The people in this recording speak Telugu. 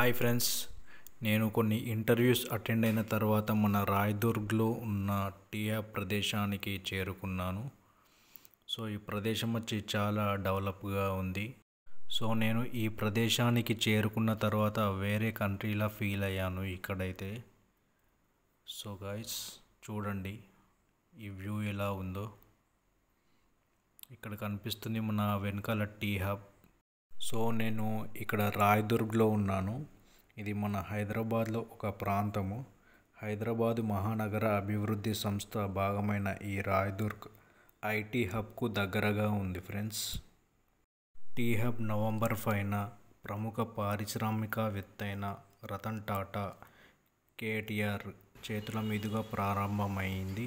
హాయ్ ఫ్రెండ్స్, నేను కొన్ని ఇంటర్వ్యూస్ అటెండ్ అయిన తర్వాత మన రాయదుర్గ్లో ఉన్న టీ హబ్ ప్రదేశానికి చేరుకున్నాను. సో ఈ ప్రదేశం వచ్చి చాలా డెవలప్గా ఉంది. సో నేను ఈ ప్రదేశానికి చేరుకున్న తర్వాత వేరే కంట్రీలా ఫీల్ అయ్యాను ఇక్కడైతే. సో గైస్ చూడండి ఈ వ్యూ ఎలా ఉందో. ఇక్కడ కనిపిస్తుంది మన వెనకాల టీ హబ్. సో నేను ఇక్కడ రాయదుర్గ్లో ఉన్నాను. ఇది మన హైదరాబాద్లో ఒక ప్రాంతము. హైదరాబాదు మహానగర అభివృద్ధి సంస్థ భాగమైన ఈ రాయదుర్గ్ ఐటీ హబ్కు దగ్గరగా ఉంది ఫ్రెండ్స్. టీ హబ్ నవంబర్ 5న ప్రముఖ పారిశ్రామికవేత్త అయిన రతన్ టాటా కేటీఆర్ చేతుల మీదుగా ప్రారంభమైంది.